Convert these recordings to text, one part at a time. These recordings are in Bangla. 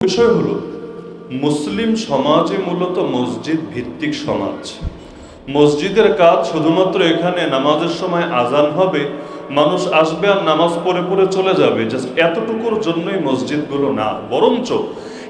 বিষয় হলো মুসলিম সমাজে মূলত মসজিদ ভিত্তিক সমাজ। মসজিদের কাজ শুধুমাত্র এখানে নামাজের সময় আজান হবে, মানুষ আসবে আর নামাজ পড়ে পড়ে চলে যাবে, জাস্ট এতটুকুর জন্যই মসজিদগুলো না, বরঞ্চ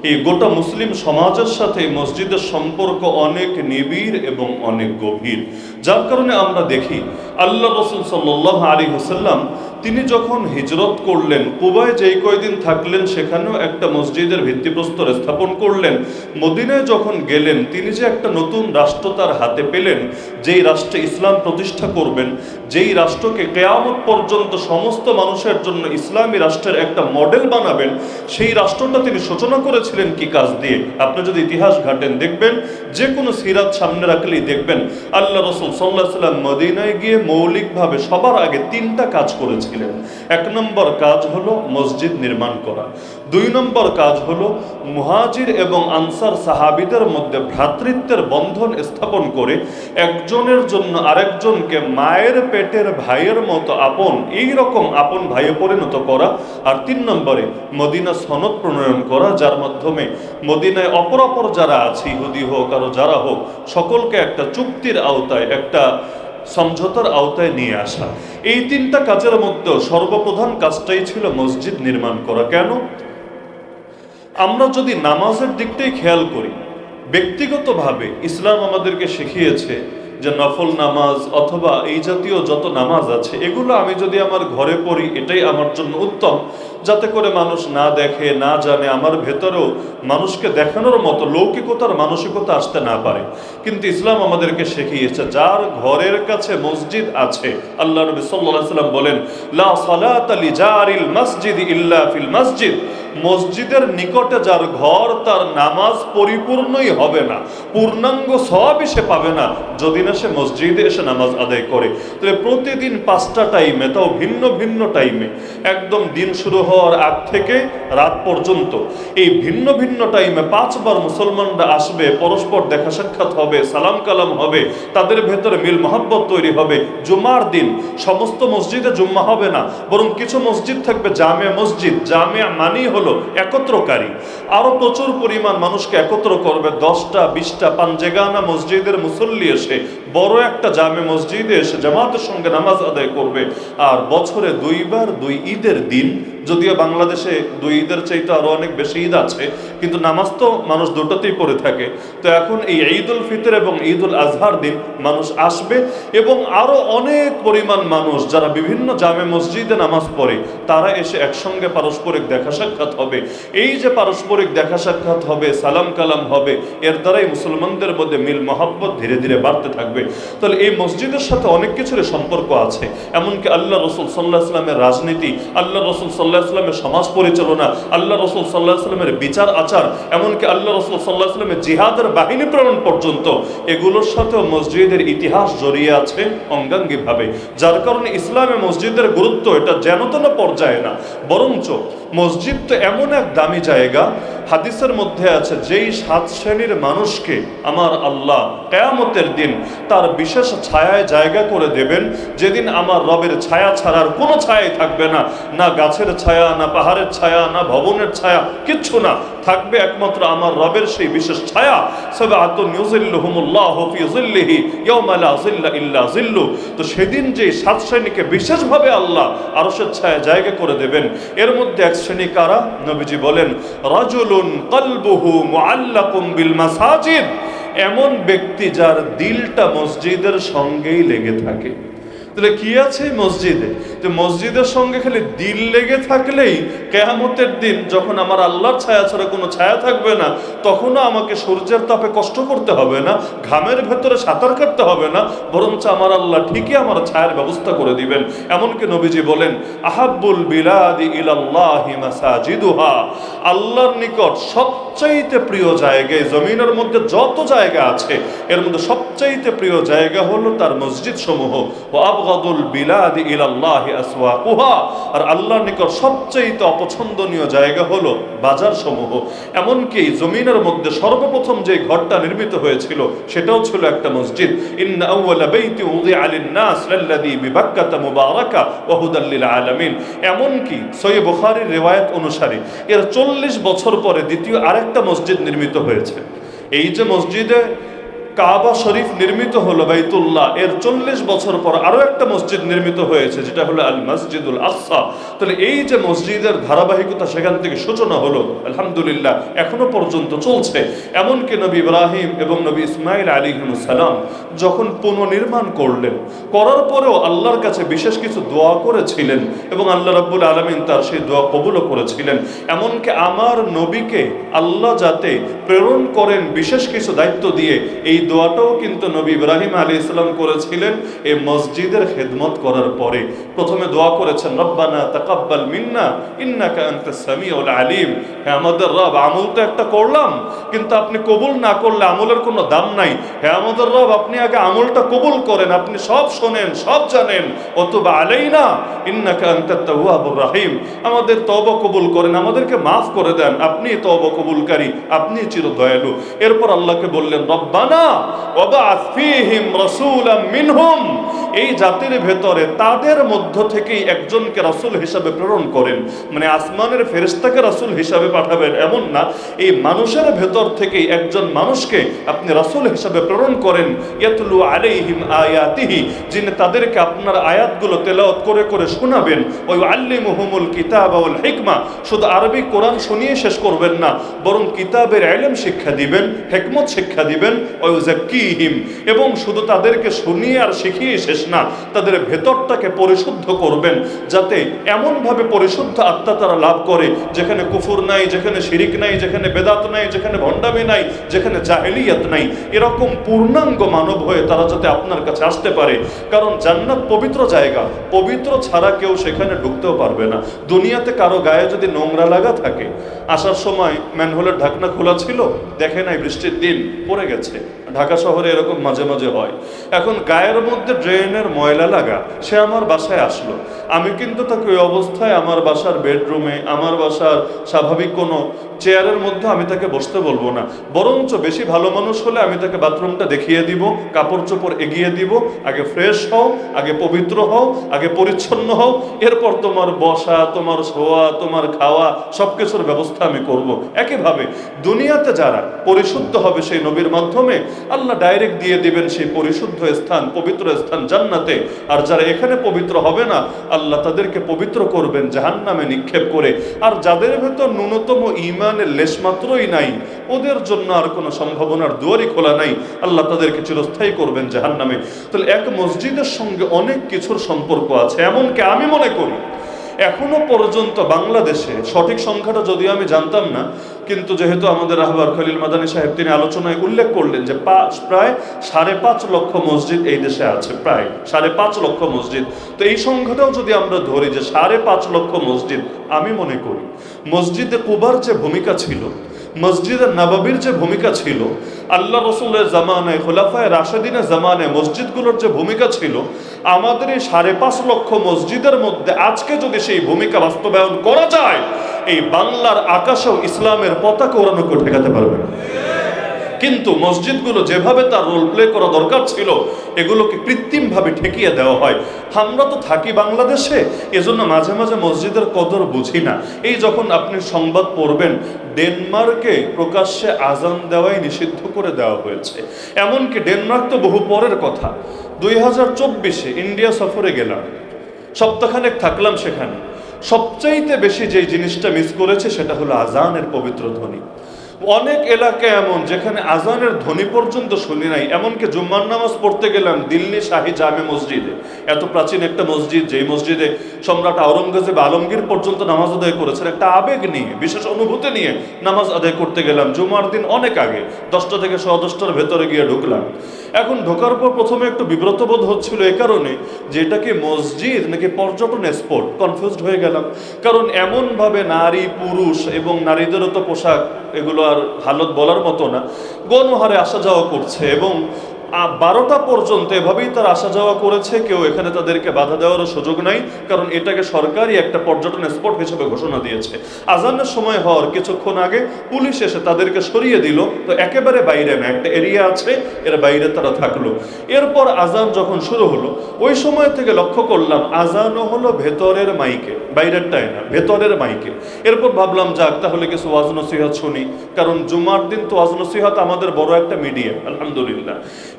এই গোটা মুসলিম সমাজের সাথে মসজিদের সম্পর্ক অনেক নিবিড় এবং অনেক গভীর। যার কারণে আমরা দেখি আল্লাহ রাসূল সাল্লাল্লাহু আলাইহি ওয়াসাল্লাম তিনি যখন হিজরত করলেন, কুবায় যেই কয়দিন থাকলেন সেখানেও একটা মসজিদের ভিত্তিপ্রস্তর স্থাপন করলেন। মদিনায় যখন গেলেন, তিনি যে একটা নতুন রাষ্ট্র তার হাতে পেলেন, যেই রাষ্ট্রে ইসলাম প্রতিষ্ঠা করবেন, যেই রাষ্ট্রকে কিয়ামত পর্যন্ত সমস্ত মানুষের জন্য ইসলামী রাষ্ট্রের একটা মডেল বানাবেন, সেই রাষ্ট্রটা তিনি সূচনা করেছিলেন কি কাজ দিয়ে? আপনি যদি ইতিহাস ঘাটেন দেখবেন, যে কোনো সিরাত সামনে রাখলেই দেখবেন আল্লাহ রাসূল সাল্লাল্লাহু আলাইহি ওয়াসাল্লাম মদিনায় গিয়ে মৌলিকভাবে সবার আগে তিনটা কাজ করেছিলেন। এক নম্বর কাজ হলো মসজিদ নির্মাণ করা, দুই নম্বর কাজ হলো মুহাজির এবং আনসার সাহাবীদের মধ্যে ভ্রাতৃত্বের বন্ধন স্থাপন করে একজনের জন্য আরেকজনকে মায়ের পেটের ভাইয়ের মতো আপন, এইরকম আপন ভাইয়ে পরিণত করা, আর তিন নম্বরে মদিনা সনদ প্রণয়ন করা, যার মাধ্যমে মদিনায় অপরাপর যারা আছে, ইহুদি হোক আরো যারা হোক, সকলকে একটা চুক্তির আওতায়, একটা সমঝোতার আওতায় নিয়ে আসা। এই তিনটা কাজের মধ্যে সর্বপ্রধান কাজটাই ছিল মসজিদ নির্মাণ করা। কেন? আমরা যদি নামাজের দিকটাই খেয়াল করি, ব্যক্তিগতভাবে ইসলাম আমাদেরকে শিখিয়েছে যে নফল নামাজ অথবা এই জাতীয় যত নামাজ আছে, এগুলো আমি যদি আমার ঘরে পড়ি এটাই আমার জন্য উত্তম, যাতে করে মানুষ না দেখে, না জানে, আমার ভেতরেও মানুষকে দেখানোর মতো লৌকিকতার মানসিকতা আসতে না পারে। কিন্তু ইসলাম আমাদেরকে শিখিয়েছে যার ঘরের কাছে মসজিদ আছে, আল্লাহ নবী সাল্লাল্লাহু আলাইহি ওয়াসাল্লাম বলেন, লা সালাতা লিজারিল মসজিদ ইল্লা ফিল মসজিদ, মসজিদের নিকটে যার ঘর, তার নামাজ পরিপূর্ণই হবে না, পূর্ণাঙ্গ সওয়াবই সে পাবে না যদি না সে মসজিদে এসে নামাজ আদায় করে। তাহলে প্রতিদিন 5টা টাইমে, তাও ভিন্ন ভিন্ন টাইমে, একদম দিন শুরু হওয়ার আগ থেকে রাত পর্যন্ত এই ভিন্ন ভিন্ন টাইমে 5 বার মুসলমানরা আসবে, পরস্পর দেখা সাক্ষাৎ হবে, সালাম কালাম হবে, তাদের ভেতরে মিল মহব্বত তৈরি হবে। জুমার দিন সমস্ত মসজিদে জুম্মা হবে না, বরং কিছু মসজিদ থাকবে জামিয়া মসজিদ। জামিয়া মানেই হলো একত্রকারী, আরো প্রচুর পরিমাণ মানুষকে একত্র করবে। 10টা 20টা পাঞ্জেগানা মসজিদের মুসল্লি এসে বড় একটা জামে মসজিদে এসে জামাতের সঙ্গে নামাজ আদায় করবে। আর বছরে 2 বার 2 ঈদের দিন, যদিও বাংলাদেশে 2 ঈদের চাইতে আরো অনেক বেশি ঈদ আছে, কিন্তু নামাজ তো মানুষ দুটোতেই পড়ে থাকে। তো এখন এই ঈদুল ফিতর এবং ঈদুল আজহার দিন মানুষ আসবে, এবং আরো অনেক পরিমাণ মানুষ যারা বিভিন্ন জামে মসজিদে নামাজ পড়ে, তারা এসে একসঙ্গে পারস্পরিক দেখা সাক্ষাৎ হবে। এই যে পারস্পরিক দেখা সাক্ষাৎ হবে, সালাম কালাম হবে, এর দ্বারাই মুসলমানদের মধ্যে মিল মহব্বত ধীরে ধীরে বাড়তে থাকবে। তাহলে এই মসজিদের সাথে অনেক কিছুর সম্পর্ক আছে। এমনকি আল্লাহ রাসূল সাল্লাল্লাহু আলাইহি ওয়াসাল্লামের রাজনীতি, আল্লাহ রাসূল সাল্লাল্লাহু আলাইহি ওয়াসাল্লামের সমাজ পরিচালনা, আল্লাহ রাসূল সাল্লাল্লাহু আলাইহি ওয়াসাল্লামের বিচার আচার, এমনকি আল্লাহ রাসূল সাল্লাল্লাহু আলাইহি ওয়াসাল্লামের জিহাদের বাহিনী প্রেরণ পর্যন্ত, এগুলোর সাথেও মসজিদের ইতিহাস জড়িয়ে আছে অঙ্গাঙ্গিভাবে। যার কারণে ইসলামে মসজিদের গুরুত্ব এটা যেন-তেন পর্যায়ে না, বরঞ্চ মসজিদ তো এমন এক দামি জায়গা, হাদিসের মধ্যে আছে, যেই 7 শ্রেণীর মানুষকে আমার আল্লাহ কিয়ামতের দিন তার বিশেষ ছায়ায় জায়গা করে দেবেন, যেদিন আমার রবের ছায়া ছাড়ার কোনো ছায়াই থাকবে না, না গাছের ছায়া, না পাহাড়ের ছায়া, না ভবনের ছায়া, কিচ্ছু না, থাকবে একমাত্র আমার রবের সেই বিশেষ ছায়া। সাবআতুন ইউযিল্লুহুমুল্লাহু ফি যিল্লিহি ইয়াওমা লা যিল্লা ইল্লা যিল্লু। তো সেদিন যে 7 শ্রেণীকে বিশেষভাবে আল্লাহ আরশের ছায়ায় জায়গা করে দেবেন, এর মধ্যে এক শ্রেণী কারা? নবীজি বলেন, রাজুলুন কলবুহু মুআল্লাকুম বিল মাসাজিদ, এমন ব্যক্তি যার দিলটা মসজিদের সঙ্গেই লেগে থাকে। তাহলে কি আছে মসজিদে? যে মসজিদের সঙ্গে খালি দিল লেগে থাকলেই কিয়ামতের দিন যখন আমার আল্লাহর ছায়া ছাড়া কোনো ছায়া থাকবে না, তখনও আমাকে সূর্যের তাপে কষ্ট করতে হবে না, ঘামের ভেতরে সাঁতার কাটতে হবে না, বরঞ্চ আমার আল্লাহ ঠিকই আমার ছায়ার ব্যবস্থা করে দিবেন। এমনকি নবীজি বলেন, আহাব্বুল বিলাদি ইলাল্লাহি মাসাজিদুহা, আল্লাহর নিকট সবচাইতে প্রিয় জায়গায়, জমিনের মধ্যে যত জায়গা আছে এর মধ্যে সবচাইতে প্রিয় জায়গা হলো তার মসজিদ সমূহ। আবগাদুল বিলাদি ইলাল্লাহি আসওয়াকুহা, আর আল্লাহর নিকট সবচেয়ে অপছন্দনীয় জায়গা হলো বাজার সমূহ। এমনকি জমিনের মধ্যে সর্বপ্রথম যে ঘরটা নির্মিত হয়েছিল সেটাও ছিল একটা মসজিদ। ইন্না আউওয়ালা বাইতি উযিআ লিন-নাস লাল্লাযী বিবাক্কাতা মুবারাকা ওয়া হুদাল লিল আলামিন। এমনকি সহিহ বুখারীর রিওয়ায়াত অনুসারে এর 40 বছর পরে দ্বিতীয় আরেকটা মসজিদ নির্মিত হয়েছে। এই যে মসজিদে কাবা শরীফ নির্মিত হলো বাইতুল্লাহ, এর 40 বছর পর আরো একটা মসজিদ নির্মিত হয়েছে, যেটা হলো আল মসজিদুল আকসা। তাহলে এই যে মসজিদের ধারাবাহিকতা সেখান থেকে সূচনা হলো, আলহামদুলিল্লাহ এখনো পর্যন্ত চলছে। এমনকি নবী ইব্রাহিম এবং নবী ইসমাইল আলাইহিস সালাম যখন পুনর্নির্মাণ করলেন, করার পরেও আল্লাহর কাছে বিশেষ কিছু দোয়া করেছিলেন এবং আল্লাহ রাব্বুল আলামিন তার সেই দোয়া কবুলও করেছিলেন। এমনকি আমার নবীকে আল্লাহ যাতে প্রেরণ করেন বিশেষ কিছু দায়িত্ব দিয়ে, এই দোয়াটাও কিন্তু নবী ইব্রাহিম আলাইহিস সালাম করেছিলেন এই মসজিদের খেদমত করার পরে। প্রথমে দোয়া করেছেন রব্বানা তাকাব্বাল মিন্না ইন্নাকা আনতাস সামিউল আলিম। হ্যাঁ আমাদের রব, আমল তো একটা করলাম কিন্তু আপনি কবুল না করলে আমলের কোনো দাম নাই। হ্যাঁ আমাদের রব, আপনি আগে আমলটা কবুল করেন, আপনি সব শোনেন সব জানেন। ওতুবা আলাইনা ইন্নাকা আনতাত তাওয়াবুর রহিম, আমাদের তওবা কবুল করেন, আমাদেরকে মাফ করে দেন, আপনি তওবা কবুলকারী, আপনি চির দয়ালু। এরপর আল্লাহকে বললেন রব্বানা ওয়াবআথ ফীহিম রাসূলাম মিনহুম, এই জাতির ভেতরে তাদের মধ্য থেকেই একজনকে রাসূল হিসাবে প্রেরণ করেন। মানে আসমানের ফেরেশতাকে রাসূল হিসাবে পাঠাবেন এমন না, এই মানুষের ভেতর থেকেই একজন মানুষকে আপনি রাসূল হিসাবে প্রেরণ করেন। ইয়াতলু আলাইহিম আয়াতিহি, যিনি তাদেরকে আপনার আয়াতগুলো তেলাওয়াত করে করে শোনাবেন। ওয়া ইউআল্লিমুহুমুল কিতাবা ওয়াল হিকমা, শুধু আরবি কোরআন শুনিয়ে শেষ করবেন না, বরং কিতাবের ইলম শিক্ষা দিবেন, হিকমত শিক্ষা দিবেন। ওয়া ইউযাক্কিহিম, এবং শুধু তাদেরকে শুনিয়ে আর শিখিয়ে শেষ না, তাদের ভেতরটাকে পরিশুদ্ধ করবেন, যাতে এমনভাবে পরিশুদ্ধ আত্মা তারা লাভ করে যেখানে কুফর নাই, যেখানে শিরিক নাই, যেখানে বেদাত নাই, যেখানে ভণ্ডামি নাই, যেখানে জাহেলিয়াত নাই। এরকম পূর্ণাঙ্গ মানব হয়ে তারা যাতে আপনার কাছে আসতে পারে। কারণ জান্নাত পবিত্র জায়গা, পবিত্র ছাড়া কেউ সেখানে ঢুকতেও পারবে না। দুনিয়াতে কারো গায়ে যদি নোংরা লাগা থাকে, আসার সময় ম্যানহোলের ঢাকনা খোলা ছিল, দেখে নাই বৃষ্টির দিন পড়ে গেছে, ঢাকা শহরে এরকম মাঝে মাঝে হয়। এখন গায়ের মধ্যে ড্রেনের ময়লা লাগা, সে আমার বাসায় আসলো, আমি কিন্তু তাকে ওই অবস্থায় আমার বাসার বেডরুমে, আমার বাসার স্বাভাবিক কোনো চেয়ারের মধ্যে আমি তাকে বসতে বলবো না। বরঞ্চ বেশি ভালো মানুষ হলে আমি তাকে বাথরুমটা দেখিয়ে দিব, কাপড় চোপড় এগিয়ে দিব, আগে ফ্রেশ হও, আগে পবিত্র হও, আগে পরিচ্ছন্ন হও, এরপর তোমার বসা, তোমার শোয়া, তোমার খাওয়া সবকিছুর ব্যবস্থা আমি করব। একইভাবে দুনিয়াতে যারা পরিশুদ্ধ হবে সেই নবীর মাধ্যমে আল্লাহ ডাইরেক্ট দিয়ে দিবেন সেই পরিশুদ্ধ স্থান, পবিত্র স্থান জান্নাতে। আর যারা এখানে পবিত্র হবে না, আল্লাহ তাদেরকে পবিত্র করবেন জাহান্নামে নিক্ষেপ করে। আর যাদের ভেতর ন্যূনতম ঈমানের লেশমাত্রই নাই, ওদের জন্য আর কোনো সম্ভাবনার দুয়ারই খোলা নাই, আল্লাহ তাদেরকে চিরস্থায়ী করবেন জাহান্নামে। তাহলে এক মসজিদের সঙ্গে অনেক কিছুর সম্পর্ক আছে। এমনকি আমি মনে করি এখনো পর্যন্ত বাংলাদেশে, সঠিক সংখ্যাটা যদিও আমি জানতাম না, কিন্তু যেহেতু আমাদের রাহবার খলিল মাদানী সাহেব তিনি আলোচনায় উল্লেখ করলেন যে প্রায় 5.5 লক্ষ মসজিদ এই দেশে আছে, প্রায় 5.5 লক্ষ মসজিদ। তো এই সংখ্যাটাও যদি আমরা ধরি যে 5.5 লক্ষ মসজিদ, আমি মনে করি মসজিদে কুবার যে ভূমিকা ছিল, মসজিদে নববীর যে ভূমিকা ছিল, আল্লাহ রসুলের জামানায়, খোলাফায়ে রাশেদিনের জামানায় মসজিদগুলোর যে ভূমিকা ছিল, আমাদের এই 5.5 লক্ষ মসজিদের মধ্যে আজকে যদি সেই ভূমিকা বাস্তবায়ন করা যায়, এই বাংলার আকাশেও ইসলামের পতাকা ওড়ানো কেউ ঠেকাতে পারবে না। কিন্তু মসজিদগুলো যেভাবে তার রোল প্লে করা দরকার ছিল, এগুলোকে কৃত্রিমভাবে ঠেকিয়ে দেওয়া হয়। আমরা তো থাকি বাংলাদেশে, এজন্য মাঝে মাঝে মসজিদের কদর বুঝি না। এই যখন আপনি সংবাদ পড়বেন, ডেনমার্কে প্রকাশ্যে আজান দেওয়াই নিষিদ্ধ করে দেওয়া হয়েছে। এমনকি ডেনমার্ক তো বহু পরের কথা, 2024-এ ইন্ডিয়া সফরে গেলাম, সপ্তাহখানেক থাকলাম সেখানে। সবচাইতে বেশি যে জিনিসটা মিস করেছে সেটা হলো আজানের পবিত্র ধ্বনি। অনেক এলাকা এমন যেখানে আজানের ধ্বনি পর্যন্ত শুনি নাই। এমনকি জুম্মার নামাজ পড়তে গেলাম দিল্লি শাহী জামে মসজিদে, এত প্রাচীন একটা মসজিদ, যেই মসজিদে সম্রাট আওরঙ্গজেব আলমগীর পর্যন্ত নামাজ আদায় করেছেন, একটা আবেগ নিয়ে, বিশেষ অনুভূতি নিয়ে নামাজ আদায় করতে গেলাম জুমার দিন অনেক আগে, 10টা থেকে 10:15টার ভেতরে গিয়ে ঢুকলাম। এখন ঢোকার পর প্রথমে একটু বিব্রত বোধ হচ্ছিল এ কারণে যে এটা কি মসজিদ নাকি পর্যটন স্পট, কনফিউজড হয়ে গেলাম। কারণ এমনভাবে নারী, পুরুষ এবং নারীদেরও তো পোশাক, এগুলো আর হালত বলার মতো না, গণহারে আসা যাওয়া করছে এবং 12টা পর্যন্ত এভাবেই তারা আসা যাওয়া করেছে, কেউ এখানে তাদেরকে বাধা দেওয়ারও সুযোগ নাই, কারণ এটাকে সরকারি একটা পর্যটন স্পট হিসেবে ঘোষণা দিয়েছে। আজানের সময় হওয়ার কিছুক্ষণ আগে পুলিশ এসে তাদেরকে সরিয়ে দিল, তো একেবারে বাইরে না, একটা এরিয়া আছে, এর বাইরে তারা থাকলো। এরপর আজান যখন শুরু হলো, ওই সময় থেকে লক্ষ্য করলাম আজানও হলো ভেতরের মাইকে, বাইরেরটাই না, ভেতরের মাইকে। এরপর ভাবলাম যাক তাহলে কিছু ওয়াজ নসিহত শুনি, কারণ জুমার দিন তো ওয়াজ নসিহত আমাদের বড় একটা মিডিয়া, আলহামদুলিল্লাহ।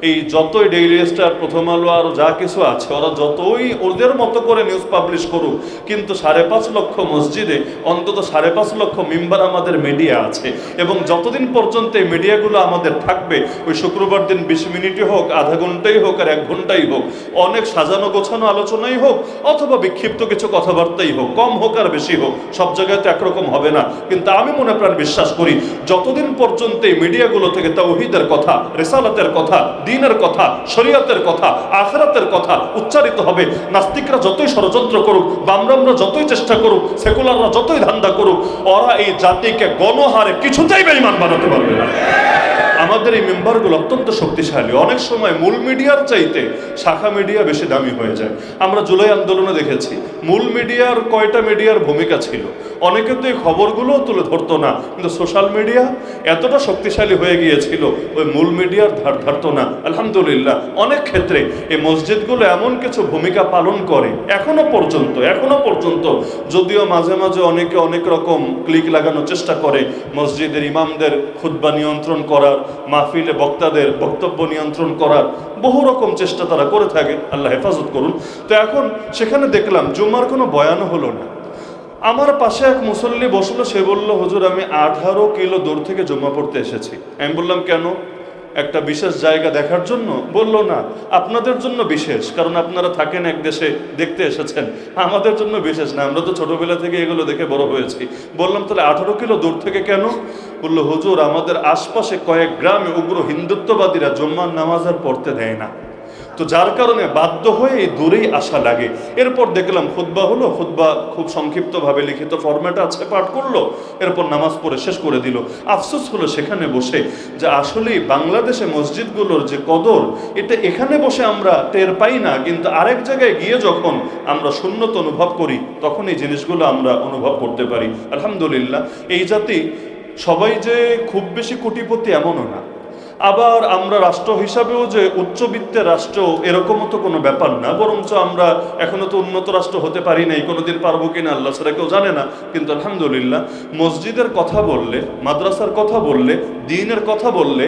এই যতই ডেইলি স্টার, প্রথম আলো আর যা কিছু আছে, ওরা যতই ওদের মতো করে নিউজ পাবলিশ করুক, কিন্তু 5.5 লক্ষ মসজিদে অন্তত 5.5 লক্ষ মেম্বার আমাদের মিডিয়া আছে, এবং যতদিন পর্যন্ত এই মিডিয়াগুলো আমাদের থাকবে, ওই শুক্রবার দিন 20 মিনিটই হোক, আধা ঘন্টাই হোক আর 1 ঘন্টাই হোক, অনেক সাজানো গোছানো আলোচনাই হোক অথবা বিক্ষিপ্ত কিছু কথাবার্তাই হোক, কম হোক আর বেশি হোক, সব জায়গায় তো একরকম হবে না। কিন্তু আমি মনে প্রাণ বিশ্বাস করি যতদিন পর্যন্ত এই মিডিয়াগুলো থেকে তাওহীদের কথা, রিসালাতের কথা, দ্বীনের কথা, শরীয়তের কথা, আখিরাতের কথা উচ্চারিত হবে, নাস্তিকরা যতই ষড়যন্ত্র করুক, বামরামরা যতই চেষ্টা করুক, সেকুলাররা যতই ধান্দা করুক, ওরা এই জাতিকে গণহারে কিছুতেই বেঈমান বানাতে পারবে না। আমাদের এই মেম্বারগুলো অত্যন্ত শক্তিশালী, অনেক সময় মূল মিডিয়ার চাইতে শাখা মিডিয়া বেশি দামি হয়ে যায়। আমরা জুলাই আন্দোলনে দেখেছি মূল মিডিয়ার কয়টা মিডিয়ার ভূমিকা ছিল, অনেকে তো এই খবরগুলোও তুলে ধরতো না, কিন্তু সোশ্যাল মিডিয়া এতটা শক্তিশালী হয়ে গিয়েছিল ওই মূল মিডিয়ার ধার ধারতো না। আলহামদুলিল্লাহ অনেক ক্ষেত্রে এই মসজিদগুলো এমন কিছু ভূমিকা পালন করে এখনো পর্যন্ত, যদিও মাঝে মাঝে অনেকে অনেক রকম ক্লিক লাগানোর চেষ্টা করে, মসজিদের ইমামদের খুতবা নিয়ন্ত্রণ করার, মাহফিলে বক্তাদের বক্তব্য নিয়ন্ত্রণ করার বহু রকম চেষ্টা তারা করে থাকে, আল্লাহ হেফাজত করুন। তো এখন সেখানে দেখলাম জুম্মার কোনো বয়ানও হলো না। আমার পাশে এক মুসল্লি বসলো, সে বলল হুজুর আমি 18 কিলো দূর থেকে জুম্মা পড়তে এসেছি। আমি বললাম কেন? একটা বিশেষ জায়গা দেখার জন্য? বলল না, আপনাদের জন্য বিশেষ, কারণ আপনারা থাকেন এক দেশে, দেখতে এসেছেন, আমাদের জন্য বিশেষ না, আমরা তো ছোটবেলা থেকে এগুলো দেখে বড় হয়েছি। বললাম তাহলে 18 কিলো দূর থেকে কেন? বলল হুজুর আমাদের আশপাশে কয়েক গ্রামে উগ্র হিন্দুত্ববাদীরা জুম্মার নামাজ আর পড়তে দেয় না, তো যার কারণে বাধ্য হয়ে দূরেই আসা লাগে। এরপর দেখলাম খুতবা হলো, খুতবা খুব সংক্ষিপ্তভাবে লিখিত ফরম্যাট আছে, পাঠ করলো, এরপর নামাজ পড়ে শেষ করে দিল। আফসোস হলো সেখানে বসে যে আসলেই বাংলাদেশে মসজিদগুলোর যে কদর, এটা এখানে বসে আমরা টের পাই না, কিন্তু আরেক জায়গায় গিয়ে যখন আমরা শূন্যতা অনুভব করি তখন এই জিনিসগুলো আমরা অনুভব করতে পারি। আলহামদুলিল্লাহ এই জাতি সবাই যে খুব বেশি কোটিপতি এমনও না, আবার আমরা রাষ্ট্র হিসাবেও যে উচ্চবিত্তের রাষ্ট্র এরকমও তো কোনো ব্যাপার না, বরঞ্চ আমরা এখনো তো উন্নত রাষ্ট্র হতে পারি নাই, কোনোদিন পারবো কিনা আল্লাহ ছাড়া কেউ জানে না। কিন্তু আলহামদুলিল্লাহ মসজিদের কথা বললে, মাদ্রাসার কথা বললে, দ্বীনের কথা বললে,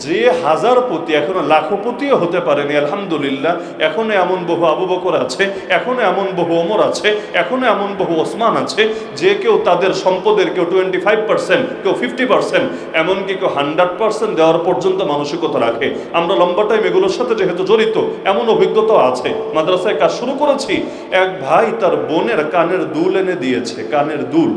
যে হাজারপতি এখনো লাখপতিও হতে পারেনি, আলহামদুলিল্লাহ এখনো এমন বহু আবু বকর আছে, এখনো এমন বহু ওমর আছে, এখনো এমন বহু ওসমান আছে, যে কেউ তাদের সম্পদের কেউ 25%, কেউ 50%, এমনকি কেউ 100% দেওয়ার পর্যন্ত মানসিকতা রাখে। আমরা লম্বা টাইম এগুলোর সাথে যেহেতু জড়িত, এমন অভিজ্ঞতা আছে। মাদ্রাসায় কাজ শুরু করেছি, এক ভাই তার বোনের কানের দুল এনে দিয়েছে, কানের দুল।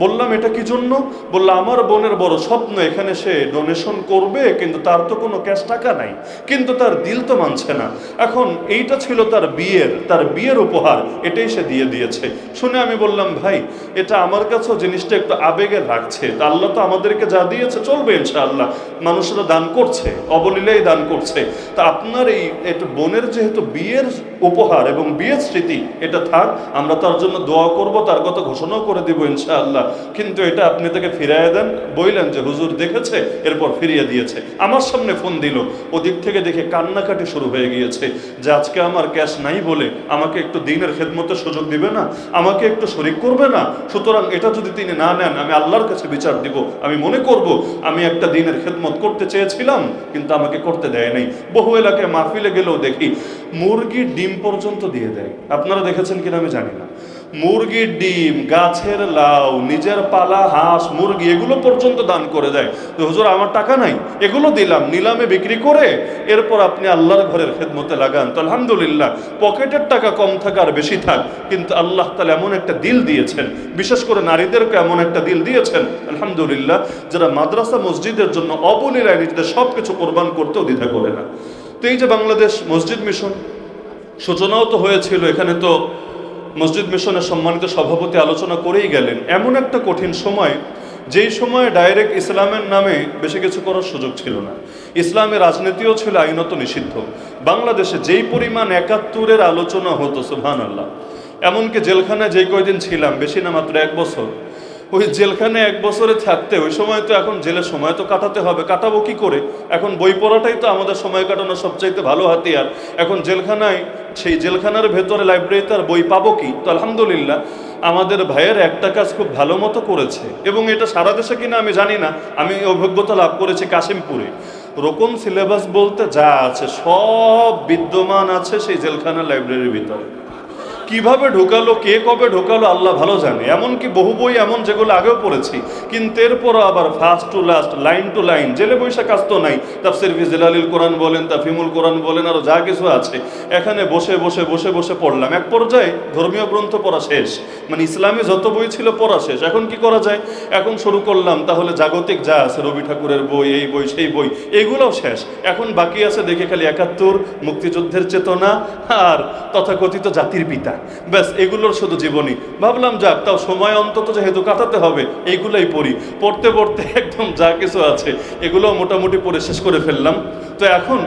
বললাম এটা কি জন্য? বললাম আমার বোনের বড় স্বপ্ন এখানে সে ডোনেশন করবে, কিন্তু তার তো কোনো ক্যাশ টাকা নাই, কিন্তু তার দিল তো মানছে না। এখন এইটা ছিল তার বিয়ের উপহার, এটাই সে দিয়ে দিয়েছে। শুনে আমি বললাম ভাই এটা আমার কাছেও জিনিসটা একটু আবেগে লাগছে, তা আল্লাহ তো আমাদেরকে যা দিয়েছে চলবে ইনশাআল্লাহ, মানুষরা দান করছে, অবলীলায় দান করছে, তা আপনার এই এটা বোনের যেহেতু বিয়ের উপহার এবং বিয়ের স্মৃতি, এটা থাক, আমরা তার জন্য দোয়া করব, তার কথা ঘোষণাও করে দিব ইনশাআল্লাহ, কিন্তু এটা আপনি তাকে ফিরিয়ে দেন। বললেন যে হুজুর দেখেছে, এরপর ফিরিয়ে দিয়েছে। আমার সামনে ফোন দিল, ওদিক থেকে দেখে কান্নাকাটি শুরু হয়ে গিয়েছে যে আজকে আমার ক্যাশ নাই বলে আমাকে একটু দ্বীনের খেদমতের সুযোগ দিবে না, আমাকে একটু শরীক করবে না, সুতরাং এটা যদি তিনি না নেন আমি আল্লাহর কাছে বিচার দিব, আমি মনে করব আমি একটা দ্বীনের খেদমত করতে চেয়েছিলাম কিন্তু আমাকে করতে দেয় নাই। বহু এলাকায় মাহফিলে গেলেও দেখি মুরগির ডিম পর্যন্ত দিয়ে দেয়, আপনারা দেখেছেন কিনা আমি জানি না, মুরগির ডিম, গাছের লাউ, নিজের পালা হাঁস মুরগি এগুলো পর্যন্ত দান করে দেয়। তো হুজুর আমার টাকা নাই, এগুলো দিলাম, নিলামে বিক্রি করে এরপর আপনি আল্লাহর ঘরের খেদমতে লাগান। তো আলহামদুলিল্লাহ পকেটের টাকা কম থাক আর বেশি থাক, কিন্তু আল্লাহ তাআলা এমন একটা দিল দিয়েছেন, বিশেষ করে নারীদেরকে এমন একটা দিল দিয়েছেন আলহামদুলিল্লাহ, যারা মাদ্রাসা মসজিদের জন্য অবলীলায় নিজেদের সব কিছু কোরবান করতেও দ্বিধা করে না। তো এই যে বাংলাদেশ মসজিদ মিশন সূচনাও তো হয়েছিল, এখানে তো মসজিদ মিশনের সম্মানিত সভাপতি আলোচনা করেই গেলেন। এমন একটা কঠিন সময় যেই সময়ে ডাইরেক্ট ইসলামের নামে বেশি কিছু করার সুযোগ ছিল না, ইসলামের রাজনীতিও ছিল আইনত নিষিদ্ধ। বাংলাদেশে যেই পরিমাণ ৭১-এর আলোচনা হতো, সুবহানাল্লাহ, এমনকি জেলখানায় যেই কয়দিন ছিলাম, বেশি না মাত্র 1 বছর, ওই জেলখানায় 1 বছরে থাকতে ওই সময় তো, এখন জেলে সময় তো কাটাতে হবে, কাটাবো কি করে? এখন বই পড়াটাই তো আমাদের সময় কাটানোর সবচাইতে ভালো হাতিয়ার। এখন জেলখানায়, সেই জেলখানার ভেতরে লাইব্রেরিতে আর বই পাবো কি? তো আলহামদুলিল্লাহ আমাদের ভাইয়ের একটা কাজ খুব ভালো মতো করেছে, এবং এটা সারা দেশে কিনা আমি জানি না, আমি অভিজ্ঞতা লাভ করেছি কাশিমপুরে। রোকন সিলেবাস বলতে যা আছে সব বিদ্যমান আছে সেই জেলখানা লাইব্রেরির ভিতরে। কিভাবে ঢোকালো, কে কবে ঢোকালো আল্লাহ ভালো জানে। এমনকি বহু বই এমন যেগুলো আগেও পড়েছি, কিন্তু এরপরও আবার first to last, line to line, জেলে বৈশা কাজ তো নাই, তাফসির ফি জিলালিল কোরআন বলেন, তাফহিমুল কোরআন বলেন, আরও যা কিছু আছে এখানে বসে বসে বসে বসে পড়লাম। এক পর্যায়ে ধর্মীয় গ্রন্থ পড়া শেষ, মানে ইসলামী যত বই ছিল পড়া শেষ। এখন কি করা যায়? এখন শুরু করলাম তাহলে জাগতিক যা আছে, রবি ঠাকুরের বই, এই বই সেই বই, এগুলোও শেষ। এখন বাকি আছে দেখে খালি ৭১, মুক্তিযুদ্ধের চেতনা আর তথাকথিত জাতির পিতা, ব্যাস এগুলোর শুধু জীবনী। ভাবলাম যাক, তাও সময় অন্তত যেহেতু কাটাতে হবে, এইগুলাই পড়ি। পড়তে পড়তে একদম যা কিছু আছে এগুলো মোটামুটি পড়ে শেষ করে ফেললাম। তো এখন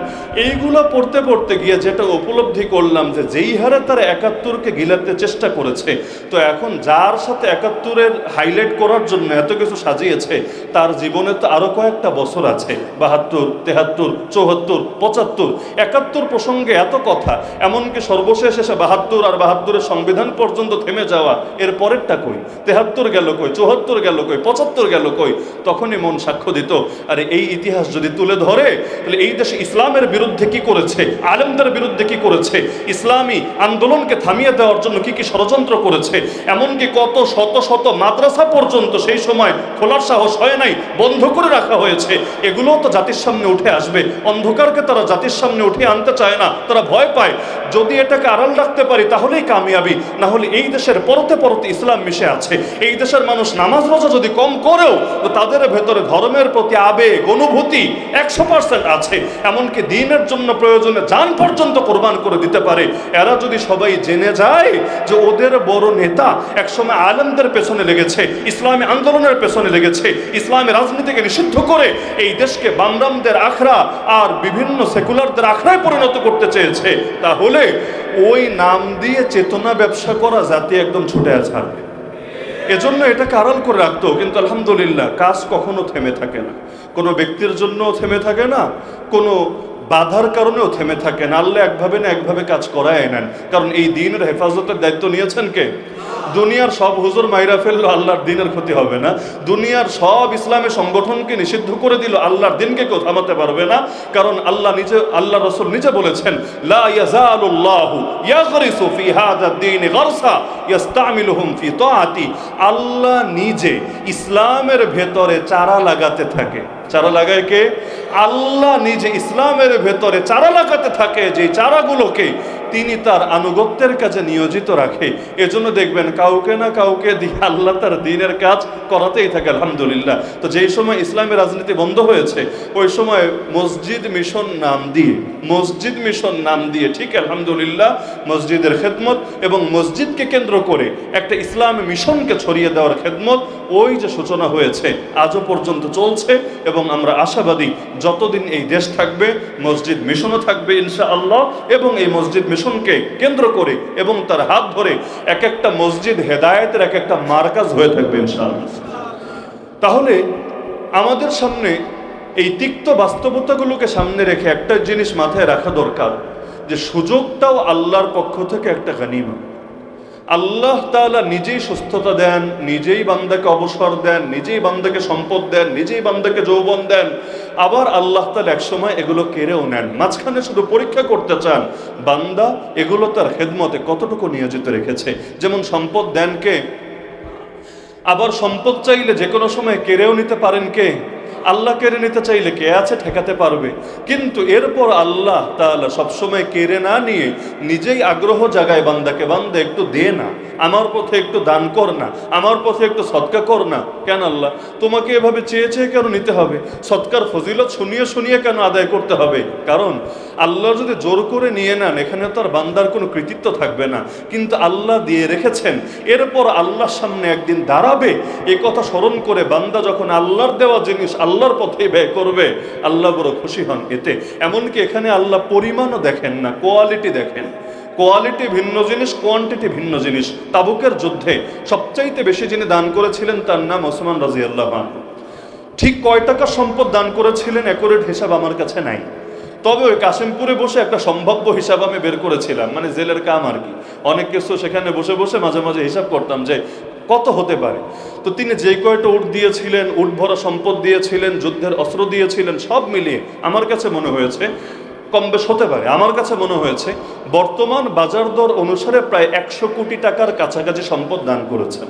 এইগুলো পড়তে পড়তে গিয়ে যেটা উপলব্ধি করলাম যে যেই হারে তারা ৭১-কে গিলাতে চেষ্টা করেছে, তো এখন যার সাথে ৭১-এর হাইলাইট করার জন্য এত কিছু সাজিয়েছে, তার জীবনে তো আরো কয়েকটা বছর আছে, ৭২, ৭৩, ৭৪, ৭৫, ৭১ প্রসঙ্গে এত কথা, এমনকি সর্বশেষ এসে ৭২ আর ৭২-এর সংবিধান পর্যন্ত থেমে যাওয়া, এর পরেরটা কই? ৭৩ গেল কই? ৭৪ গেল কই? ৭৫ গেল কই? তখনই মন সাক্ষ্য দিত, আরে এই ইতিহাস যদি তুলে ধরে, তাহলে এই দেশে ইসলামের বিরুদ্ধে কি করেছে, আলেমদের বিরুদ্ধে কি করেছে, ইসলামী আন্দোলনকে থামিয়ে দেওয়ার জন্য কি কি ষড়যন্ত্র করেছে, এমনকি কত শত শত মাদ্রাসা পর্যন্ত সেই সময় খোলার সাহস হয় নাই, বন্ধ করে রাখা হয়েছে, এগুলোও তো জাতির সামনে উঠে আসবে। অন্ধকারকে তারা জাতির সামনে উঠে আনতে চায় না, তারা ভয় পায়। যদি এটাকে আড়াল রাখতে পারি তাহলেই কামিয়াবি, না হলে এই দেশের পরতে পরতে ইসলাম মিশে আছে। এই দেশের মানুষ নামাজ রোজা যদি কম করেও, তো তাদের ভেতরে ধর্মের প্রতি আবেগ, অনুভূতি 100% আছে, এমনকি দ্বীনের জন্য প্রয়োজনে জান পর্যন্ত কোরবান করে দিতে পারে। এরা যদি সবাই জেনে যায় যে ওদের বড় নেতা একসময় আলেমদের পেছনে লেগেছে, ইসলামী আন্দোলনের পেছনে লেগেছে, ইসলামী রাজনীতিকে নিষিদ্ধ করে এই দেশকে বামরামদের আখড়া আর বিভিন্ন সেকুলারদের আখড়ায় পরিণত করতে চেয়েছে, তাহলে ওই নাম দিয়ে চেতনা ব্যবসা করা জাতি একদম ছুটে ছাড়বে। এজন্য এটাকে আড়াল করে রাখতো। কিন্তু আলহামদুলিল্লাহ কাজ কখনো থেমে থাকে না, কোনো ব্যক্তির জন্যও থেমে থাকে না, কোনো বাধার কারণেও থেমে থাকে না। আল্লাহ একভাবে না একভাবে কাজ করায় নেন, কারণ এই দ্বীনের হেফাজতের দায়িত্ব নিয়েছেন কে? দুনিয়ার সব হুজুর মাইরা ফেললো, আল্লাহর দ্বীনের ক্ষতি হবে না। দুনিয়ার সব ইসলামী সংগঠনকে নিষিদ্ধ করে দিল, আল্লাহর দ্বীনকে কেউ থামাতে পারবে না। কারণ আল্লাহ নিজে, আল্লাহ রাসূল নিজে বলেছেন, লা ইয়াজালুল্লাহু ইয়াগরিসু ফি হাযা দ্বীনি গারসা ইস্তামিলুহুম ফি তাআতি। আল্লাহ নিজে ইসলামের ভেতরে চারা লাগাতে থাকে। চারা লাগায় কে? আল্লাহ নিজে ইসলামের ভেতরে চারা লাগাতে থাকে, যে চারাগুলোকে তিনি তার আনুগত্যের কাজে নিয়োজিত রাখে। এজন্য দেখবেন কাউকে না কাউকে দিয়ে আল্লাহ তার দ্বীনের কাজ করাতেই থাকে, আলহামদুলিল্লাহ। তো যেই সময় ইসলামের রাজনীতি বন্ধ হয়েছে, ওই সময় মসজিদ মিশন নাম দিয়ে ঠিক আলহামদুলিল্লাহ মসজিদের খেদমত এবং মসজিদকে কেন্দ্র করে একটা ইসলামী মিশনকে ছড়িয়ে দেওয়ার খেদমত, ওই যে সূচনা হয়েছে আজও পর্যন্ত চলছে। এবং আমরা আশাবাদী যতদিন এই দেশ থাকবে মসজিদ মিশনও থাকবে ইনশাআল্লাহ, এবং এই মসজিদ মিশনকে কেন্দ্র করে এবং তার হাত ধরে এক একটা মসজিদ হেদায়েতের এক একটা মার্কাজ হয়ে থাকবে ইনশাআল্লাহ। তাহলে আমাদের সামনে এই তিক্ত বাস্তবতাগুলোকে সামনে রেখে একটা জিনিস মাথায় রাখা দরকার, যে সুযোগটাও আল্লাহর পক্ষ থেকে একটা গনিমত। আল্লাহ তাআলা নিজেই সুস্থতা দেন, নিজেই বান্দাকে অবসর দেন, নিজেই বান্দাকে সম্পদ দেন, নিজেই বান্দাকে যৌবন দেন। আবার আল্লাহ তাআলা একসময় এগুলো কেড়েও নেন। মাঝখানে শুধু পরীক্ষা করতে চান বান্দা এগুলো তার খেদমতে কতটুকু নিয়োজিত রেখেছে। যেমন সম্পদ দেন কে? আবার সম্পদ চাইলে যে কোনো সময় কেড়েও নিতে পারেন কে? আল্লাহ কেড়ে নিতে চাইলে কে আছে ঠেকাতে পারবে? কিন্তু এরপর আল্লাহ তাআলা সবসময় কেড়ে না নিয়ে নিজেই আগ্রহ জাগায় বান্দাকে, বান্দা একটু দে না, আমার পথে একটু দান কর না, আমার পথে একটু সদকা কর না। কেন আল্লাহ তোমাকে এভাবে চেয়ে চেয়ে কেন নিতে হবে? সদকার ফজিলত শুনিয়ে শুনিয়ে কেন আদায় করতে হবে? কারণ আল্লাহ যদি জোর করে নিয়ে নেন, এখানে তো আর বান্দার কোনো কৃতিত্ব থাকবে না, কিন্তু আল্লাহ দিয়ে রেখেছেন। এরপর আল্লাহর সামনে একদিন দাঁড়াবে, এই কথা স্মরণ করে বান্দা যখন আল্লাহর দেওয়া জিনিস আল্লাহর পথে ব্যয় করবে, আল্লাহ বড় খুশি হন এতে। এমনকি এখানে আল্লাহ পরিমাণও দেখেন না, কোয়ালিটি দেখেন। কোয়ালিটি ভিন্ন জিনিস, কোয়ান্টিটি ভিন্ন জিনিস। তাবুকের যুদ্ধে সবচাইতে বেশি যিনি দান করেছিলেন তার নাম ওসমান রাদিয়াল্লাহু আনহু। ঠিক কয় টাকা সম্পদ দান করেছিলেন অ্যাকুরেট হিসাব আমার কাছে নাই, তবে ওই কাশিমপুরে বসে একটা সম্ভাব্য হিসাব আমি বের করেছিলাম, মানে জেলের কাম আর কি। অনেক কিছু সেখানে বসে বসে মাঝে মাঝে হিসাব করতাম যে কত হতে পারে। তো তিনি যে কয়টা উট দিয়েছিলেন, উট ভরা সম্পদ দিয়েছিলেন, যুদ্ধের অস্ত্র দিয়েছিলেন, সব মিলিয়ে আমার কাছে মনে হয়েছে কম বেশ হতে পারে। আমার কাছে মনে হয়েছে বর্তমান বাজার দর অনুসারে প্রায় 100 কোটি টাকার কাছাকাছি সম্পদ দান করেছেন।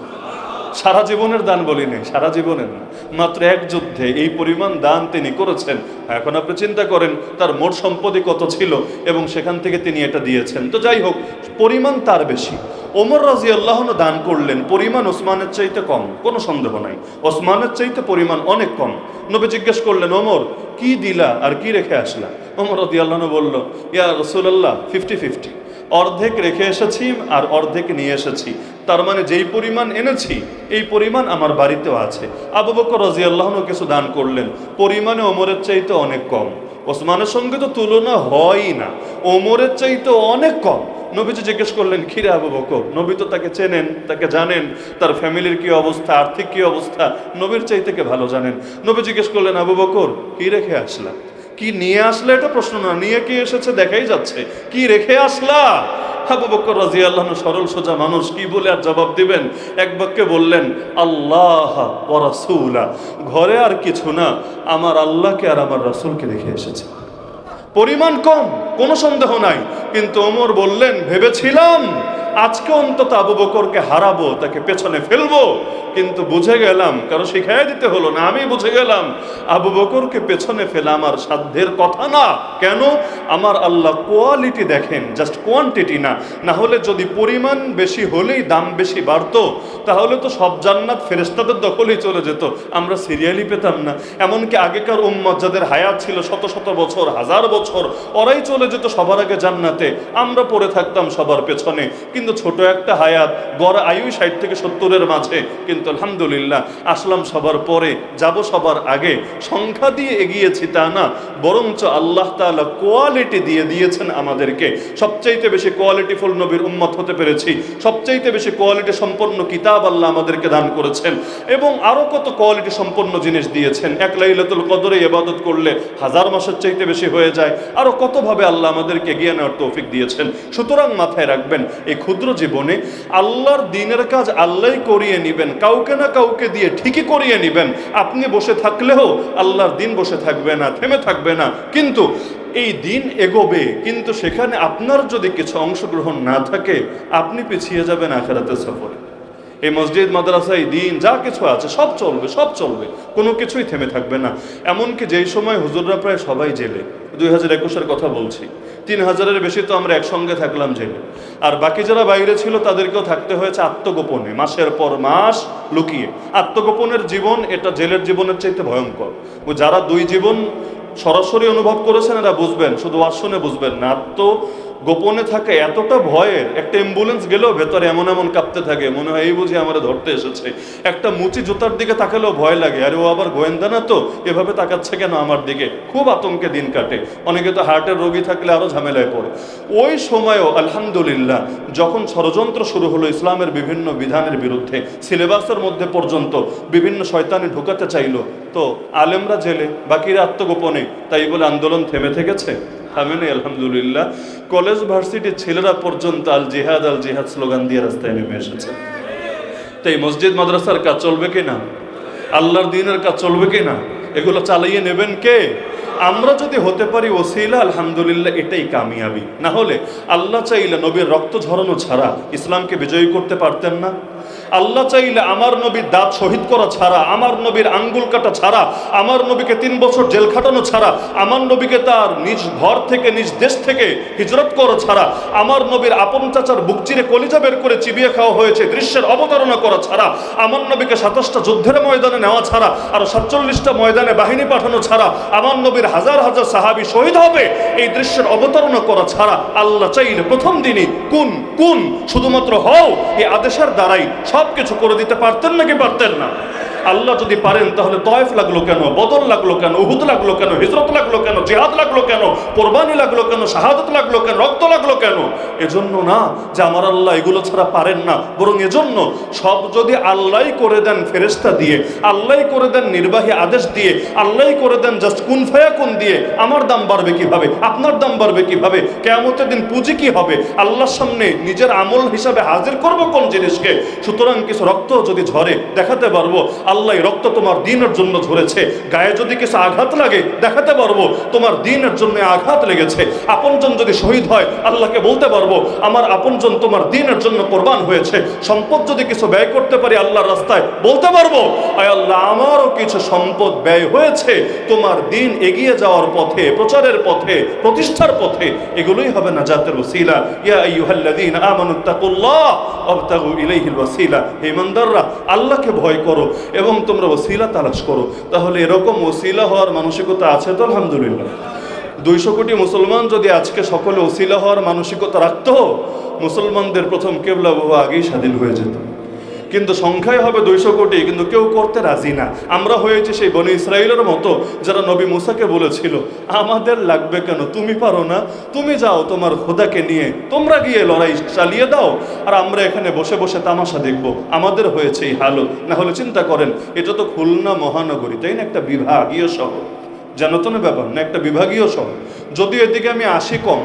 সারা জীবনের দান বলি নেই, সারা জীবনের না, মাত্র এক যুদ্ধে এই পরিমাণ দান তিনি করেছেন। এখন আপনি চিন্তা করেন তার মোট সম্পত্তি কত ছিল এবং সেখান থেকে তিনি এটা দিয়েছেন। তো যাই হোক, পরিমাণ তার বেশি। ওমর রাদিয়াল্লাহু আনহু দান করলেন, পরিমাণ ওসমানের চাইতে কম, কোনো সন্দেহ নাই। ওসমানের চাইতে পরিমাণ অনেক কম। নবী জিজ্ঞেস করলেন, ওমর কি দিলা আর কি রেখে আসলা? ওমর রাদিয়াল্লাহু আনহু বলল, ইয়া রাসূলুল্লাহ 50-50, অর্ধেক রেখে এসেছি আর অর্ধেক নিয়ে এসেছি। তার মানে যেই পরিমাণ এনেছি এই পরিমাণ আমার বাড়িতেও আছে। আবু বকর রাদিয়াল্লাহু আনহু কিছু দান করলেন, পরিমাণে ওমরের চাইতে অনেক কম। ওসমানের সঙ্গে তো তুলনা হয়ই না, ওমরের চাইতে অনেক কম। নবীজি জিজ্ঞেস করলেন, খিরে আবু বকর? নবী তো তাকে চেনেন, তাকে জানেন, তার ফ্যামিলির কি অবস্থা, আর্থিক কি অবস্থা নবীর চাইতে কে ভালো জানেন। নবী জিজ্ঞেস করলেন, আবু বকর কি রেখে আসলা? কি নিয়ে আসলে এটা প্রশ্ন না, নিয়ে কি এসেছে দেখাই যাচ্ছে, কি রেখে আসলা? আবু বকর রাদিয়াল্লাহু আনহু সরল সোজা মানুষ, কি বলে আর জবাব দিবেন? এক বাক্যে বললেন, আল্লাহ ওয়া রাসূলা, ঘরে আর কিছু না, আমার আল্লাহকে আর আমার রাসূলকে রেখে এসেছে। পরিমাণ কম, কোনো সন্দেহ নাই, কিন্তু ওমর বললেন, ভেবেছিলাম আজকে অন্তত আবু বকরকে হারাবো, তাকে পেছনে ফেলবো, কিন্তু বুঝে গেলাম, কারো শিখাই দিতে হলো না, আমি বুঝে গেলাম আবু বকরকে পেছনে ফেলা আমার সাধ্যের কথা না। কেন? আমার আল্লাহ কোয়ালিটি দেখেন, জাস্ট কোয়ান্টিটি না। না হলে যদি পরিমাণ বেশি হলেই দাম বেশি বাড়তো, তাহলে তো সব জান্নাত ফেরেশতাদের দখলেই চলে যেত, আমরা সিরিয়ালই পেতাম না। এমনকি আগেকার উম্মত যাদের হায়াত ছিল শত শত বছর, হাজার বছর, ওরাই চলে যেত সবার আগে জান্নাতে, আমরা পড়ে থাকতাম সবার পেছনে। কিন্তু ছোট একটা হায়াত, গড় আয়ু 60 থেকে 70-এর মাঝে, কিন্তু আলহামদুলিল্লাহ আসলাম সবার পরে, যাব সবার আগে। সংখ্যা দিয়ে এগিয়েছি তা না, বরঞ্চ আল্লাহ তাআলা কোয়ালিটি দিয়ে দিয়েছেন আমাদেরকে। সবচাইতে বেশি কোয়ালিটিফুল নবীর উম্মত হতে পেরেছি, সবচাইতে বেশি কোয়ালিটি সম্পন্ন কিতাব আল্লাহ আমাদেরকে দান করেছেন, এবং আরো কত কোয়ালিটি সম্পন্ন জিনিস দিয়েছেন। এক লাইলাতুল কদরে ইবাদত করলে 1000 মাসের চাইতে বেশি হয়ে যায়। আরো কতভাবে আল্লাহ আমাদেরকে এগিয়ে নেওয়ার তৌফিক দিয়েছেন। সুতরাং মাথায় রাখবেন, এই ক্ষুদ্র জীবনে আল্লাহর দ্বীনের কাজ আল্লাহই করিয়ে নিবেন, কাউকে না কাউকে দিয়ে ঠিকই করিয়ে নিবেন। আপনি বসে থাকলেও আল্লাহর দ্বীন বসে থাকবে না, থেমে থাকবে না, কিন্তু এই দিন এগোবে। কিন্তু সেখানে আপনার যদি কিছু অংশগ্রহণ না থাকে, আপনি পিছিয়ে যাবেন আখিরাতের সফরে। এই মসজিদ, মাদ্রাসা, এই দিন যা কিছু আছে সব চলবে, সব চলবে, কোনো কিছুই থেমে থাকবে না। এমনকি যেই সময় হুজুররা প্রায় সবাই জেলে, 2021-এর কথা বলছি, 3000-এর বেশি তো আমরা একসঙ্গে থাকলাম জেলে, আর বাকি যারা বাইরে ছিল তাদেরকেও থাকতে হয়েছে আত্মগোপনে, মাসের পর মাস লুকিয়ে। আত্মগোপনের জীবন, এটা জেলের জীবনের চাইতে ভয়ঙ্কর। ও যারা 2 জীবন সরাসরি অনুভব করেছেন এরা বুঝবেন, শুধু ওয়াজ শুনে বুঝবেন না। গোপনে থাকে এতটা ভয়ের, একটা অ্যাম্বুলেন্স গেলেও ভেতরে এমন এমন কাঁপতে থাকে, মনে হয় এই বুঝি আমার ধরতে এসেছে। একটা মুচি জুতার দিকে তাকালেও ভয় লাগে, আরে ও আবার গোয়েন্দা না তো, এভাবে তাকাচ্ছে কেন আমার দিকে, খুব আতঙ্কে দিন কাটে। অনেকে তো হার্টের রোগী থাকলে আরো ঝামেলায় পড়ে। ওই সময়ও আলহামদুলিল্লাহ যখন ষড়যন্ত্র শুরু হলো ইসলামের বিভিন্ন বিধানের বিরুদ্ধে, সিলেবাসের মধ্যে পর্যন্ত বিভিন্ন শয়তানি ঢুকাতে চাইলো, তো আলেমরা জেলে, বাকিরা আত্মগোপনে, তাই বলে আন্দোলন থেমে থেকেছে? থামেনি আলহামদুলিল্লাহ। কলেজ ভার্সিটির ছেলেরা পর্যন্ত আল জিহাদ স্লোগান দিয়ে রাস্তায় নেমে এসেছে। তো এই মসজিদ মাদ্রাসার কাজ চলবে কি না? আল্লাহর দ্বীনের কাজ চলবে কি না? এগুলো চালিয়ে নেবেন কে? আমরা যদি হতে পারি ওসিলা, আলহামদুলিল্লাহ এটাই কামিয়াবি। না হলে আল্লাহ চাইলে নবীর রক্ত ঝরানো ছাড়া ইসলামকে বিজয়ী করতে পারতেন না। আল্লাহ চাইলে আমার নবীর দাঁত শহীদ করা ছাড়া, আমার নবীর আঙ্গুল কাটা ছাড়া, আমার নবীকে 3 বছর জেল খাটানো ছাড়া, আমার নবীকে তার নিজ ঘর থেকে নিজ দেশ থেকে হিজরত করা ছাড়া, আমার নবীর আপন চাচার বুক চিরে কলিজা বের করে চিবিয়ে খাওয়া হয়েছে দৃশ্যের অবতারণা করা ছাড়া, আমার নবীকে 27টা যুদ্ধের ময়দানে নেওয়া ছাড়া, আর 47টা ময়দানে বাহিনী পাঠানো ছাড়া, আমার নবীর হাজার হাজার সাহাবী শহীদ হবে এই দৃশ্যের অবতারণা করা ছাড়া আল্লাহ চাইলে প্রথম দিনই কোন শুধুমাত্র হও এই আদেশের দ্বারাই সবকিছু করে দিতে পারতেন নাকি পারতেন না? আল্লাহ যদি পারেন তাহলে তয়েফ লাগলো কেন, বদর লাগলো কেন, উহুদ লাগলো কেন, হিজরত লাগলো কেন, জিহাদ লাগলো কেন, কোরবানি লাগলো কেন, শাহাদাত লাগলো কেন, রক্ত লাগলো কেন? এজন্য না যে আমার আল্লাহ এগুলো ছাড়া পারেন না, বরং এজন্য সব যদি আল্লাহই করে দেন ফেরেশতা দিয়ে, আল্লাহই করে দেন নির্বাহী আদেশ দিয়ে, আল্লাহই করে দেন জাস্ট কুন ফায়াকুন দিয়ে, আমার দাম বাড়বে কিভাবে, আপনার দাম বাড়বে কিভাবে, কিয়ামতের দিন পুঁজি কি হবে, আল্লাহর সামনে নিজের আমল হিসাবে হাজির করব কোন জিনিসকে? সুতরাং কিছু রক্ত যদি ঝরে দেখাতে পারবো আল্লাহ রক্ত তোমার দ্বীনের জন্য ঝরেছে। গায়ে যদি কিছু আঘাত লাগে দেখাতে পারবো তোমার দ্বীনের জন্য আঘাত লেগেছে। আপনজন যদি শহীদ হয় আল্লাহকে বলতে পারবো আমার আপনজন তোমার দ্বীনের জন্য কোরবান হয়েছে। সম্পদ যদি কিছু ব্যয় করতে পারি আল্লাহর রাস্তায় বলতে পারবো আয় আল্লাহ আমারও কিছু সম্পদ ব্যয় হয়েছে তোমার দ্বীন এগিয়ে যাওয়ার পথে, প্রচারের পথে, প্রতিষ্ঠার পথে। এগুলোই হবে নাজাতের ওসিলা। ইয়া আইয়ুহাল্লাযীনা আমানুত্তাকুল্লাহ ওয়াবতাগু ইলাইহিল ওয়াসিলা। হে ইমানদাররা আল্লাহকে ভয় করো এবং তোমরা ওসিলা তালাশ করো। তাহলে এরকম ওসিলা হওয়ার মানসিকতা আছে তো আলহামদুলিল্লাহ। 200 কোটি মুসলমান যদি আজকে সকলে ওসিলা হওয়ার মানসিকতা রাখতো মুসলমানদের প্রথম কিবলা বহু আগেই স্বাধীন হয়ে যেত। কিন্তু সংখ্যায় হবে 200 কোটি, কিন্তু কেউ করতে রাজি না। আমরা হয়েছি সেই বনি ইসরাইলের মতো যারা নবী মুসাকে বলেছিল আমাদের লাগবে কেন, তুমি পারো না, তুমি যাও তোমার খোদাকে নিয়ে, তোমরা গিয়ে লড়াই চালিয়ে দাও আর আমরা এখানে বসে বসে তামাশা দেখব। আমাদের হয়েছে এই হালত। না হলে চিন্তা করেন এটা তো খুলনা মহানগরী, তাই না, একটা বিভাগীয় শহর, জানতনের ব্যাপার না, একটা বিভাগীয় শহর। যদিও এদিকে আমি আসি কম,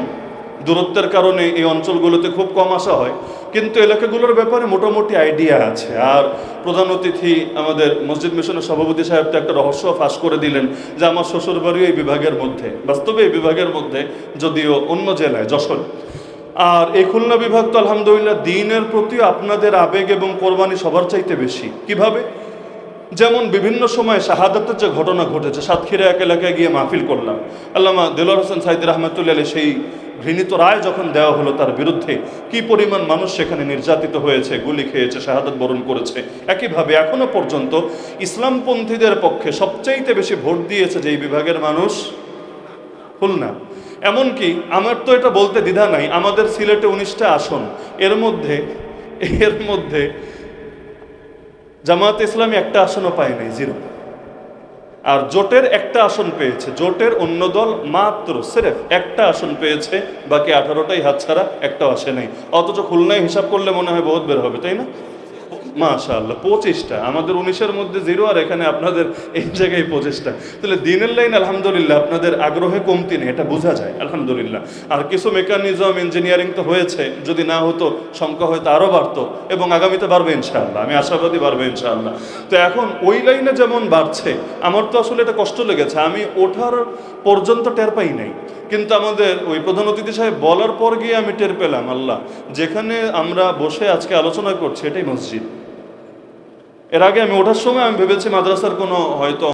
দূরত্বের কারণে এই অঞ্চলগুলোতে খুব কম আসা হয়, কিন্তু এলাকাগুলোর ব্যাপারে মোটামুটি আইডিয়া আছে। আর প্রধান অতিথি আমাদের মসজিদ মিশনের সভাপতি সাহেব তো একটা রহস্য ফাঁস করে দিলেন যে আমার শ্বশুরবাড়িও এই বিভাগের মধ্যে, বাস্তবে এই বিভাগের মধ্যে, যদিও অন্য জেলায় যশোর। আর এই খুলনা বিভাগ তো আলহামদুলিল্লাহ দ্বীনের প্রতি আপনাদের আবেগ এবং কোরবানি সবার চাইতে বেশি। কিভাবে? যেমন বিভিন্ন সময় শাহাদাতের যে ঘটনা ঘটেছে, সাতক্ষীরা এক এলাকায় গিয়ে মাহফিল করলাম। আল্লামা দেলোয়ার হোসেন সাইদি রহমতুল্লাহ আলাইহি সেই ঘৃণিত রায় যখন দেওয়া হলো তার বিরুদ্ধে, কি পরিমাণ মানুষ সেখানে নির্যাতিত হয়েছে, গুলি খেয়েছে, শাহাদাত বরণ করেছে। একইভাবে এখনো পর্যন্ত ইসলামপন্থীদের পক্ষে সবচাইতে বেশি ভোট দিয়েছে যেই বিভাগের মানুষ, খুলনা। এমনকি আমার তো এটা বলতে দ্বিধা নাই, আমাদের সিলেটে 19টা আসন, এর মধ্যে জামায়াতে ইসলামী একটা আসনও পায় নাই, 0। আর জোটের একটা আসন পেয়েছে, জোটের অন্য দল মাত্র সিরেফ একটা আসন পেয়েছে, বাকি 18টাই হাতছাড়া, একটাও আসে নাই। অথচ খুলনায় হিসাব করলে মনে হয় বহুত বের হবে, তাই না? মাশাআল্লাহ 25টা, আমাদের 19-এর মধ্যে 0, আর এখানে আপনাদের এই জায়গায় 25টা। তাহলে দিনের লাইন আলহামদুলিল্লাহ আপনাদের আগ্রহে কমতি নেই, এটা বোঝা যায় আলহামদুলিল্লাহ। আর কিছু মেকানিজম ইঞ্জিনিয়ারিং তো হয়েছে, যদি না হতো সংখ্যা হয়তো আরও বাড়তো এবং আগামীতে বাড়বে ইনশাআল্লাহ, আমি আশাবাদী বাড়বে ইনশাআল্লাহ। তো এখন ওই লাইনে যেমন বাড়ছে, আমার তো আসলে এটা কষ্ট লেগেছে, আমি ওঠার পর্যন্ত টের পাই নাই, কিন্তু আমাদের ওই প্রধান অতিথি সাহেব বলার পর গিয়ে আমি টের পেলাম আল্লাহ, যেখানে আমরা বসে আজকে আলোচনা করছি এটাই মসজিদ। এর আগে আমি ওঠার সময় আমি ভেবেছি মাদ্রাসার কোনো হয়তো